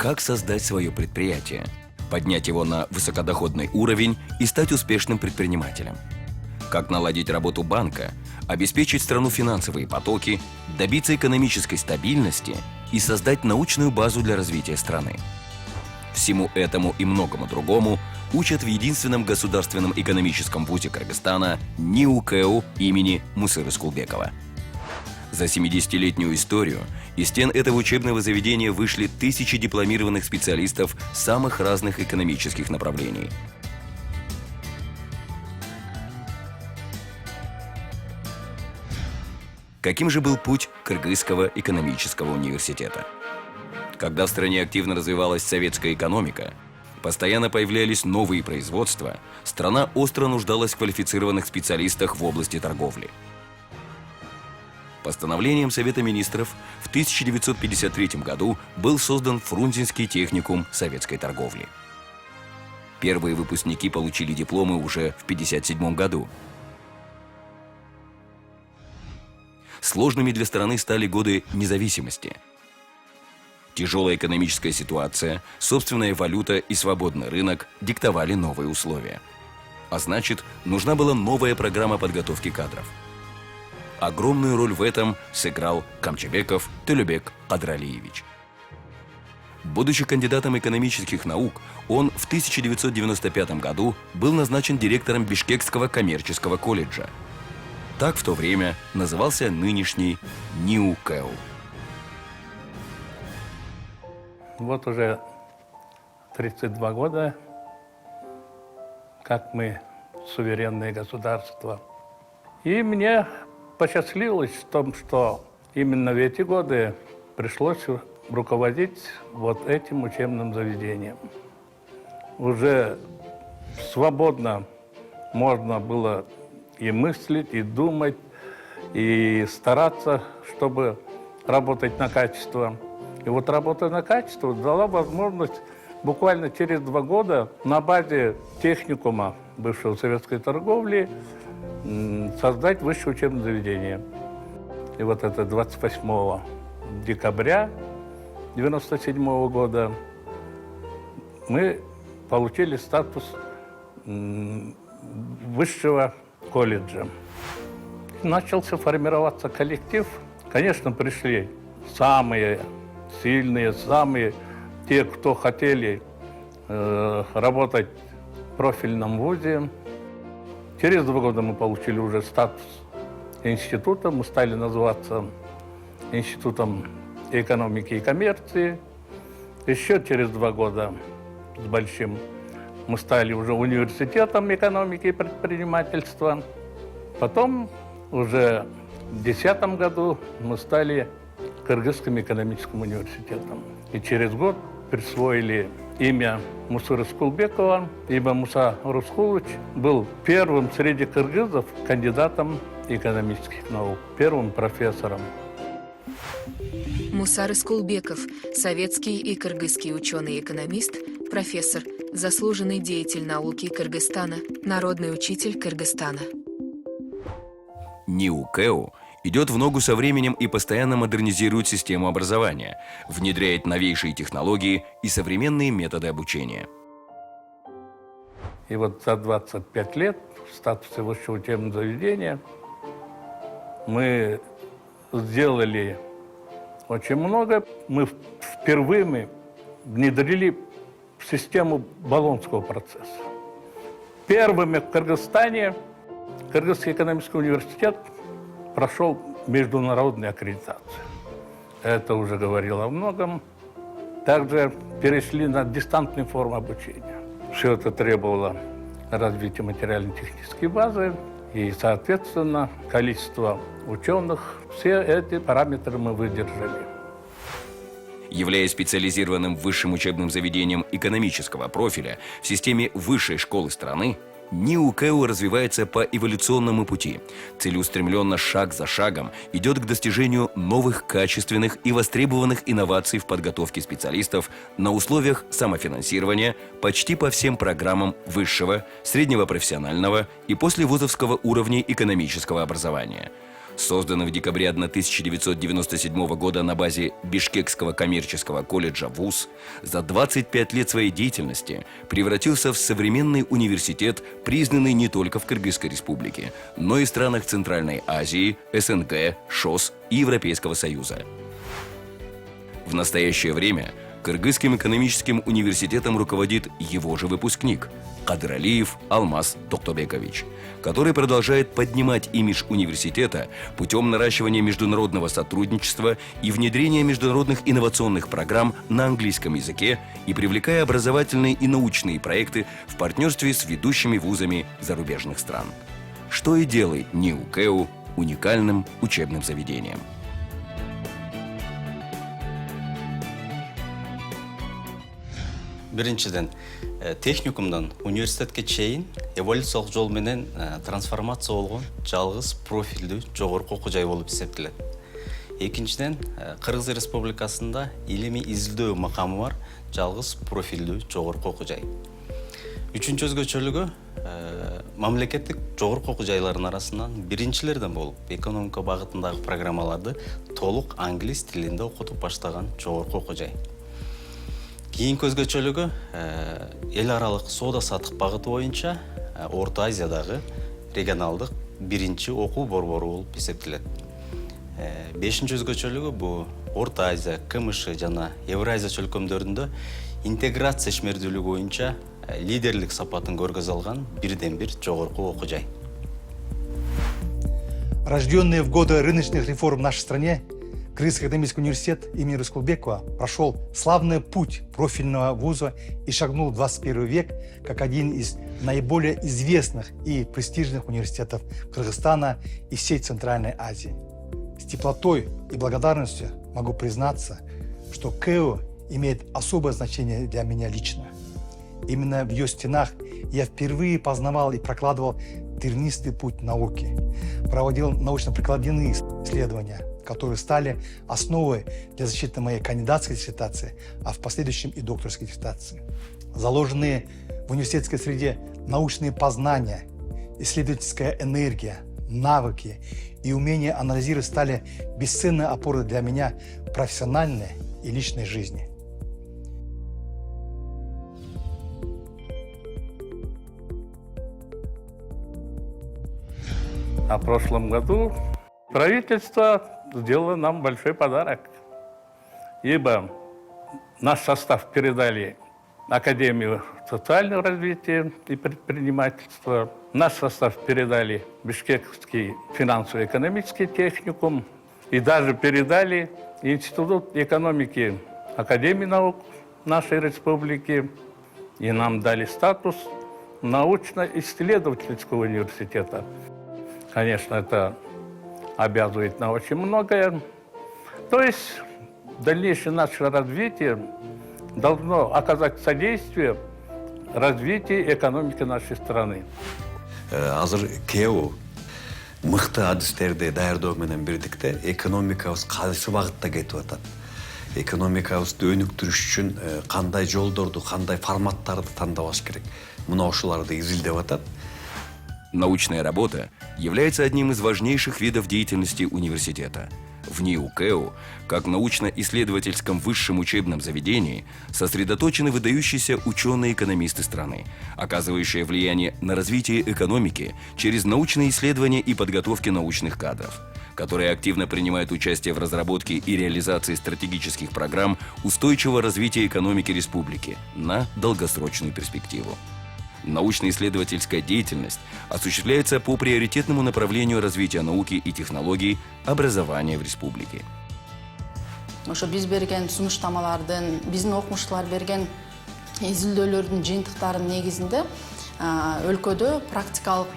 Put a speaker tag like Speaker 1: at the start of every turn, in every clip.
Speaker 1: как создать свое предприятие, поднять его на высокодоходный уровень и стать успешным предпринимателем. Как наладить работу банка, обеспечить страну финансовые потоки, добиться экономической стабильности и создать научную базу для развития страны. Всему этому и многому другому учат в единственном государственном экономическом вузе Кыргызстана НИУ КЭУ имени Мусыры Скулбекова. За 70-летнюю историю из стен этого учебного заведения вышли тысячи дипломированных специалистов самых разных экономических направлений. Каким же был путь Кыргызского экономического университета? Когда в стране активно развивалась советская экономика, постоянно появлялись новые производства, страна остро нуждалась в квалифицированных специалистах в области торговли. Постановлением Совета министров в 1953 году был создан Фрунзенский техникум советской торговли. Первые выпускники получили дипломы уже в 1957 году. Сложными для страны стали годы независимости. Тяжелая экономическая ситуация, собственная валюта и свободный рынок диктовали новые условия. А значит, нужна была новая программа подготовки кадров. Огромную роль в этом сыграл Камчебеков Толебек Кадралиевич. Будучи кандидатом экономических наук, он в 1995 году был назначен директором Бишкекского коммерческого колледжа. Так в то время назывался нынешний НИУ КЭУ.
Speaker 2: Вот уже 32 года, как мы суверенное государство. И мне посчастливилось в том, что именно в эти годы пришлось руководить вот этим учебным заведением. Уже свободно можно было и мыслить, и думать, и стараться, чтобы работать на качество. И вот работа на качество дала возможность буквально через 2 года на базе техникума бывшего советской торговли создать высшее учебное заведение. И вот это 28 декабря 1997 года мы получили статус высшего колледжа. Начался формироваться коллектив. Конечно, пришли самые сильные, самые те, кто хотели работать в профильном вузе. Через 2 года мы получили уже статус института. Мы стали называться Институтом экономики и коммерции. Еще через 2 года с большим мы стали уже университетом экономики и предпринимательства. Потом уже в 2010 году мы стали Кыргызским экономическим университетом. И через год присвоили имя Мусыры Скулбекова, ибо Муса Рускулович был первым среди кыргызов кандидатом экономических наук, первым профессором.
Speaker 3: Муса Рыскулбеков – советский и кыргызский ученый-экономист, профессор, заслуженный деятель науки Кыргызстана, народный учитель Кыргызстана.
Speaker 1: НИУ КЭУ идет в ногу со временем и постоянно модернизирует систему образования, внедряет новейшие технологии и современные методы обучения.
Speaker 2: И вот за 25 лет в статусе высшего учебного заведения мы сделали очень много. Мы впервые внедрили систему Болонского процесса. Первыми в Кыргызстане Кыргызский экономический университет прошел международную аккредитацию. Это уже говорило о многом. Также перешли на дистанционные формы обучения. Все это требовало развития материально-технической базы и, соответственно, количество ученых. Все эти параметры мы выдержали.
Speaker 1: Являясь специализированным высшим учебным заведением экономического профиля в системе высшей школы страны, НИУ КЭУ развивается по эволюционному пути, целеустремленно шаг за шагом идет к достижению новых качественных и востребованных инноваций в подготовке специалистов на условиях самофинансирования почти по всем программам высшего, среднего профессионального и послевузовского уровней экономического образования. Созданный в декабре 1997 года на базе Бишкекского коммерческого колледжа ВУЗ, за 25 лет своей деятельности превратился в современный университет, признанный не только в Кыргызской республике, но и в странах Центральной Азии, СНГ, ШОС и Европейского Союза. В настоящее время Кыргызским экономическим университетом руководит его же выпускник Кадыралиев Алмаз Токтобекович, который продолжает поднимать имидж университета путем наращивания международного сотрудничества и внедрения международных инновационных программ на английском языке и привлекая образовательные и научные проекты в партнерстве с ведущими вузами зарубежных стран. Что и делает НИУ КЭУ уникальным учебным заведением.
Speaker 4: Биринчиден, техникумдан университетке чейин эволюциялык жол менен трансформация болгон жалгыз профилдүү жогорку окуу жай болуп эсептелет. Экинчиден, Кыргыз Республикасында илимий изилдөө макамы бар жалгыз профилдүү жогорку окуу жай. Үчүнчү өзгөчөлүгү мамлекеттик жогорку окуу жайлардын арасынан биринчилерден болуп, экономика багытындагы программаларды толук англис тилинде окутуп баштаган жогорку окуу жай. Кийинки өзгөчөлүгү эл аралык соода сатык багыты боюнча Орто Азиядагы регионалдык биринчи окуу борбору болуп эсептелет. Бешинчи өзгөчөлүгү бул Орто Азия, КМШ жана Евразия чөлкөмдөрүндө интеграция ишмердүүлүгү боюнча лидерлик сапатын көргөзө алган бирден бир жогорку окуу жай.
Speaker 5: Рожденный в годы рыночных реформ в нашей стране, Кыргызский экономический университет имени Рыскулбекова прошел славный путь профильного вуза и шагнул в 21 век как один из наиболее известных и престижных университетов Кыргызстана и всей Центральной Азии. С теплотой и благодарностью могу признаться, что КЭУ имеет особое значение для меня лично. Именно в ее стенах я впервые познавал и прокладывал тернистый путь науки, проводил научно-прикладные исследования, которые стали основой для защиты моей кандидатской диссертации, а в последующем и докторской диссертации. Заложенные в университетской среде научные познания, исследовательская энергия, навыки и умение анализировать стали бесценной опорой для меня в профессиональной и личной жизни.
Speaker 2: А в прошлом году правительство сделало нам большой подарок, ибо наш состав передали Академию социального развития и предпринимательства, наш состав передали Бишкекский финансово-экономический техникум и даже передали Институт экономики Академии наук нашей республики, и нам дали статус научно-исследовательского университета. Конечно, это обязывает на очень многое. То есть дальнейшее наше развитие должно оказать содействие развитию экономики нашей страны.
Speaker 6: Азыр КЭУ мыкты адистерди даярдоо менен бирдикте экономикабыз кайсы багытта кетип атат. Экономикабызды өнүктүрүш үчүн кандай жолдорду, кандай форматтарды тандабаш керек. Мына ушуларды изилдеп атат.
Speaker 1: Научная работа является одним из важнейших видов деятельности университета. В НИУ КЭУ, как научно-исследовательском высшем учебном заведении, сосредоточены выдающиеся ученые-экономисты страны, оказывающие влияние на развитие экономики через научные исследования и подготовки научных кадров, которые активно принимают участие в разработке и реализации стратегических программ устойчивого развития экономики республики на долгосрочную перспективу. Научно-исследовательская деятельность осуществляется по приоритетному направлению развития науки и технологий образования в республике.
Speaker 7: Ошо биз берген сунуштамалардын, биздин окумуштуулар берген изилдөөлөрдүн жыйынтыктарынын негизинде өлкөдө практикалык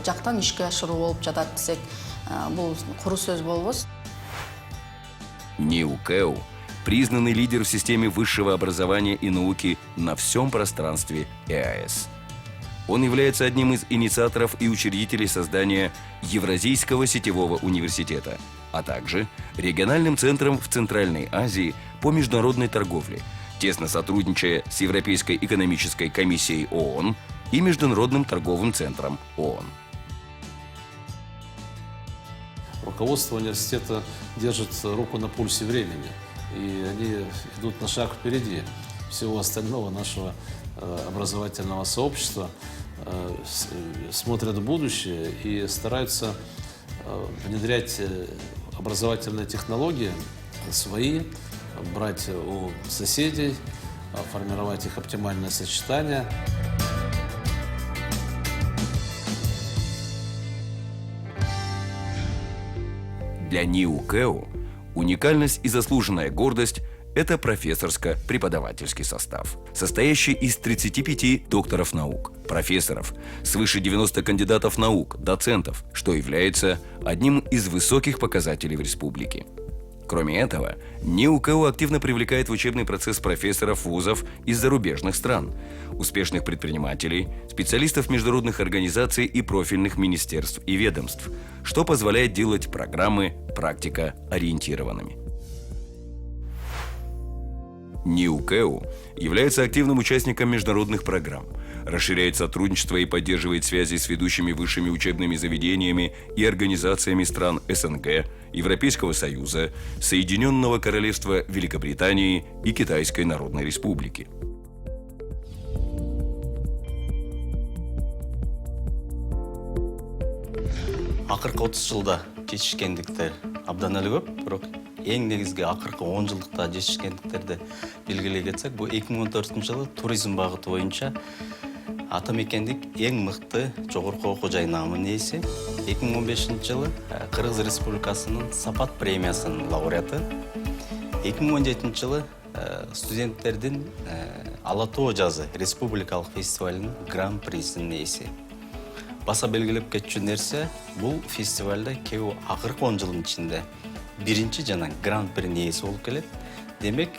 Speaker 7: жактан ишке ашыруу болуп жатат десек, бул куру сөз болбос.
Speaker 1: НИУ КЭУ – признанный лидер в системе высшего образования и науки на всем пространстве ЕАЭС. Он является одним из инициаторов и учредителей создания Евразийского сетевого университета, а также региональным центром в Центральной Азии по международной торговле, тесно сотрудничая с Европейской экономической комиссией ООН и Международным торговым центром ООН.
Speaker 8: руководство университета держит руку на пульсе времени, и они идут на шаг впереди всего остального нашего образовательного сообщества, смотрят в будущее и стараются внедрять образовательные технологии свои, брать у соседей, формировать их оптимальное сочетание.
Speaker 1: Для НИУ КЭУ уникальность и заслуженная гордость – это профессорско-преподавательский состав, состоящий из 35 докторов наук, профессоров, свыше 90 кандидатов наук, доцентов, что является одним из высоких показателей в республике. Кроме этого, НИУ КЭУ активно привлекает в учебный процесс профессоров вузов из зарубежных стран, успешных предпринимателей, специалистов международных организаций и профильных министерств и ведомств, что позволяет делать программы практикоориентированными. НИУ КЭУ является активным участником международных программ, расширяет сотрудничество и поддерживает связи с ведущими высшими учебными заведениями и организациями стран СНГ, Европейского Союза, Соединенного Королевства Великобритании и Китайской Народной Республики.
Speaker 4: Акыркы 30 жылда жетишкендиктер абдан эле көп, бирок эң негизги акыркы 10 жылдыкта жетишкендиктерди белгилей кетсек, бул 2014 жылы туризм багыты боюнча ата мекендик эң мыкты жогорку окуу жай наамынын ээси, 2015 жылы Кыргыз Республикасынын Сапат премиясынын лауреаты, 2017 жылы студенттердин Ала тоо жазы республикалык фестивалынын гран-присинин ээси. Баса белгилеп кетчү нерсе, бул фестивалда КЭУ акыркы 10 жылдын ичинде биринчи жана гран-принин ээси болуп келет. Демек,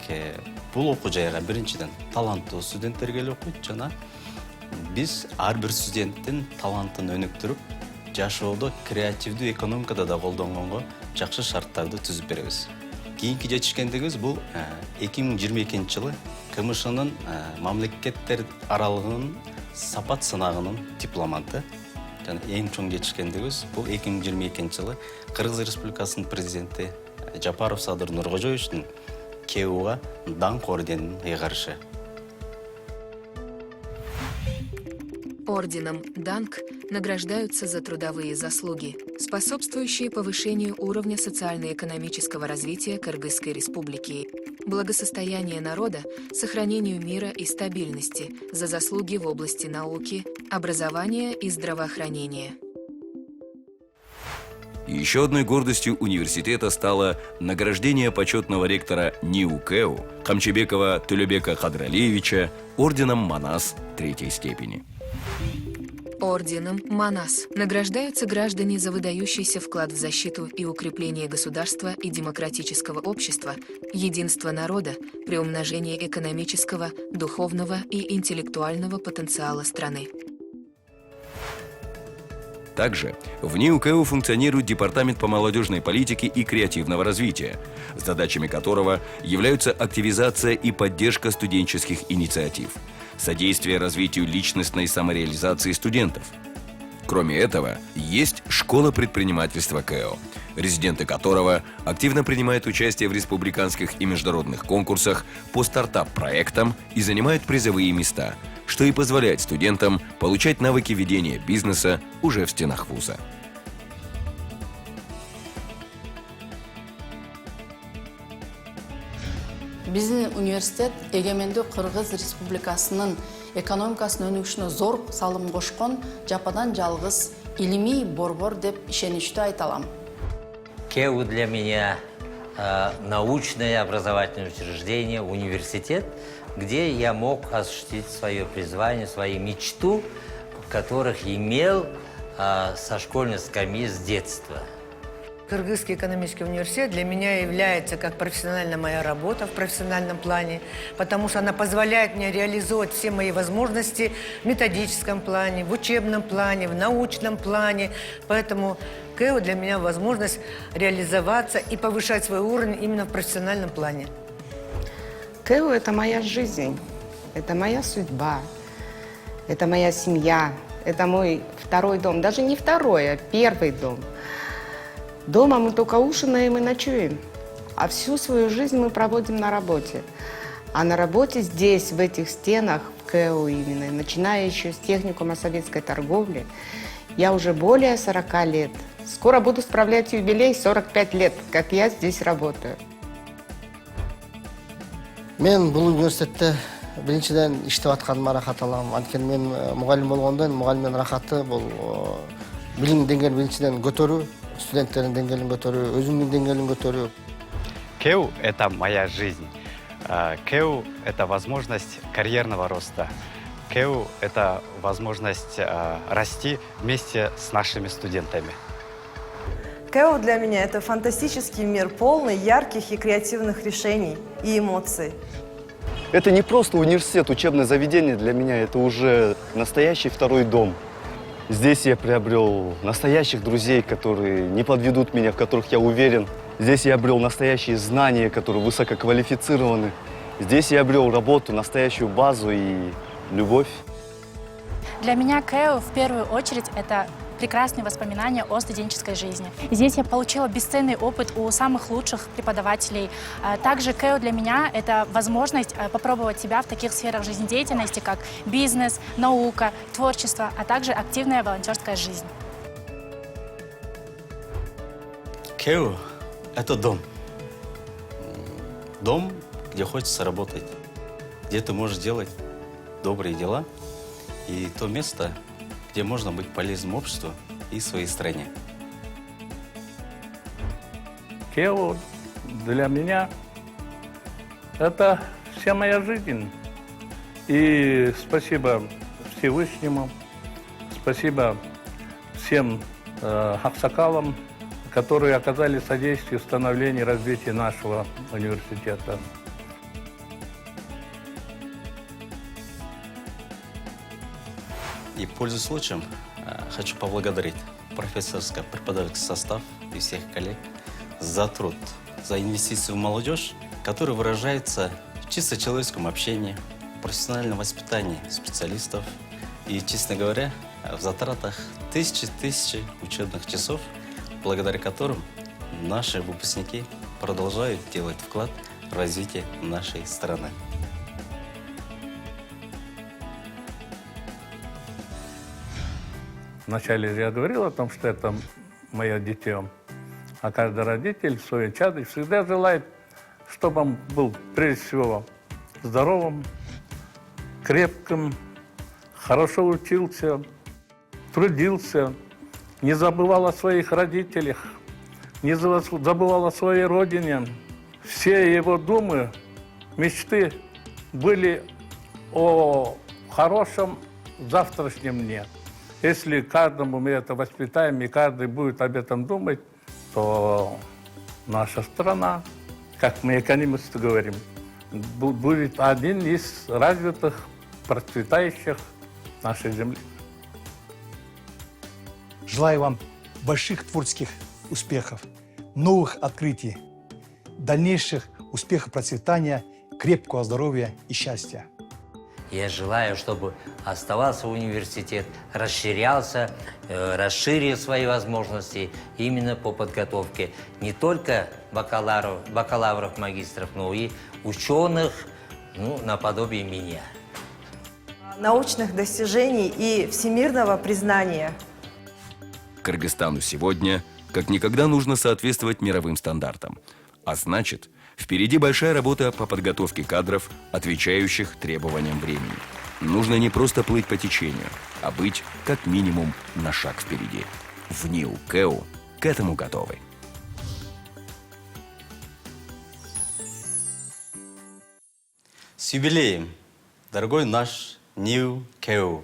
Speaker 4: бул окуу жайга биринчиден таланттуу студенттер келип окуйт жана биз ар бир студенттин талантын өнүктүрүп, жашоодо креативдүү экономикада да колдонгонго жакшы шарттарды түзүп беребиз. Кийинки жетишкендигибиз бул 2022 жылы КМШнын мамлекеттер аралыгынын Сапат сынагынын дипломанты. Жана эң чоң жетишкендигибиз бул 2022 жылы Кыргыз Республикасынын президенти Жапаров Садыр Нуркожоевичтин КЭУга даңк орденин ыйгарышы.
Speaker 3: Орденом «Данк» награждаются за трудовые заслуги, способствующие повышению уровня социально-экономического развития Кыргызской Республики, благосостояния народа, сохранению мира и стабильности, за заслуги в области науки, образования и здравоохранения.
Speaker 1: Еще одной гордостью университета стало награждение почетного ректора НИУ КЭУ Камчебекова Төлебека Кадралиевича орденом «Манас» 3-й степени.
Speaker 3: Орденом «Манас» награждаются граждане за выдающийся вклад в защиту и укрепление государства и демократического общества, единства народа, приумножение экономического, духовного и интеллектуального потенциала страны.
Speaker 1: Также в НИУ КЭУ функционирует Департамент по молодежной политике и креативного развития, задачами которого являются активизация и поддержка студенческих инициатив, содействие развитию личностной самореализации студентов. Кроме этого, есть Школа предпринимательства КЭО, резиденты которого активно принимают участие в республиканских и международных конкурсах по стартап-проектам и занимают призовые места, что и позволяет студентам получать навыки ведения бизнеса уже в стенах вуза.
Speaker 7: Биздин университет эгемендүү Кыргыз Республикасынын экономикасынын өнүгүшүнө зор салым кошкон жападан жалгыз илимий борбор деп ишеничтүү айта алам.
Speaker 9: КЭУ для меня научное образовательное учреждение, университет, где я мог осуществить свое призвание, свою мечту, которых имел со школьной скамьи с детства.
Speaker 10: Кыргызский экономический университет для меня является как профессиональная моя работа в профессиональном плане, потому что она позволяет мне реализовать все мои возможности в методическом плане, в учебном плане, в научном плане. Поэтому КЭУ для меня возможность реализоваться и повышать свой уровень именно в профессиональном плане.
Speaker 11: КЭУ – это моя жизнь, это моя судьба, это моя семья, это мой второй дом. Даже не второй, а первый дом. Дома мы только ужинаем и ночуем, а всю свою жизнь мы проводим на работе. А на работе здесь, в этих стенах, в КЭУ именно, начиная еще с техникума советской торговли, я уже более 40 лет. Скоро буду справлять юбилей 45 лет, как я здесь работаю.
Speaker 12: Мен бұл университетте биринчиден иштеп атканыма рахат алам. Анткени мен мугалим болгондон мугалимдин рахаты бул билим деңгээлин биринчиден көтөрүү, студенттердин деңгээлин көтөрүү, өзүмдүн деңгээлин көтөрүү.
Speaker 13: КЭУ – это моя жизнь. КЭУ – это возможность карьерного роста. КЭУ – это возможность расти вместе с нашими студентами.
Speaker 14: КЭУ для меня – это фантастический мир, полный ярких и креативных решений и эмоций.
Speaker 15: Это не просто университет, учебное заведение для меня, это уже настоящий второй дом. Здесь я приобрел настоящих друзей, которые не подведут меня, в которых я уверен. Здесь я обрел настоящие знания, которые высококвалифицированы. Здесь я обрел работу, настоящую базу и любовь.
Speaker 16: Для меня КЭУ в первую очередь это прекрасные воспоминания о студенческой жизни. Здесь я получила бесценный опыт у самых лучших преподавателей. Также КЭУ для меня – это возможность попробовать себя в таких сферах жизнедеятельности, как бизнес, наука, творчество, а также активная волонтерская жизнь.
Speaker 4: КЭУ – это дом. Дом, где хочется работать, где ты можешь делать добрые дела, и то место, где можно быть полезным обществу и своей стране.
Speaker 2: КЭУ для меня – это вся моя жизнь. И спасибо Всевышнему, спасибо всем аксакалам, которые оказали содействие в становлении и развитии нашего университета.
Speaker 4: И, пользуясь случаем, хочу поблагодарить профессорско-преподавательский состав и всех коллег за труд, за инвестицию в молодежь, которая выражается в чисто человеческом общении, профессиональном воспитании специалистов и, честно говоря, в затратах тысячи учебных часов, благодаря которым наши выпускники продолжают делать вклад в развитие нашей страны.
Speaker 2: Вначале я говорил о том, что это мое дитё, а каждый родитель свое чадо всегда желает, чтобы он был прежде всего здоровым, крепким, хорошо учился, трудился, не забывал о своих родителях, не забывал о своей родине. Все его думы, мечты были о хорошем завтрашнем дне. Если каждому мы это воспитаем, и каждый будет об этом думать, то наша страна, как мы экономисты говорим, будет один из развитых, процветающих нашей земли.
Speaker 5: Желаю вам больших творческих успехов, новых открытий, дальнейших успехов, процветания, крепкого здоровья и счастья.
Speaker 9: Я желаю, чтобы оставался университет, расширялся, расширил свои возможности именно по подготовке не только бакалавров, магистров, но и ученых, наподобие меня.
Speaker 14: Научных достижений и всемирного признания.
Speaker 1: Кыргызстану сегодня как никогда нужно соответствовать мировым стандартам. А значит, впереди большая работа по подготовке кадров, отвечающих требованиям времени. Нужно не просто плыть по течению, а быть как минимум на шаг впереди. В НИУ КЭУ к этому готовы.
Speaker 4: С юбилеем, дорогой наш НИУ КЭУ!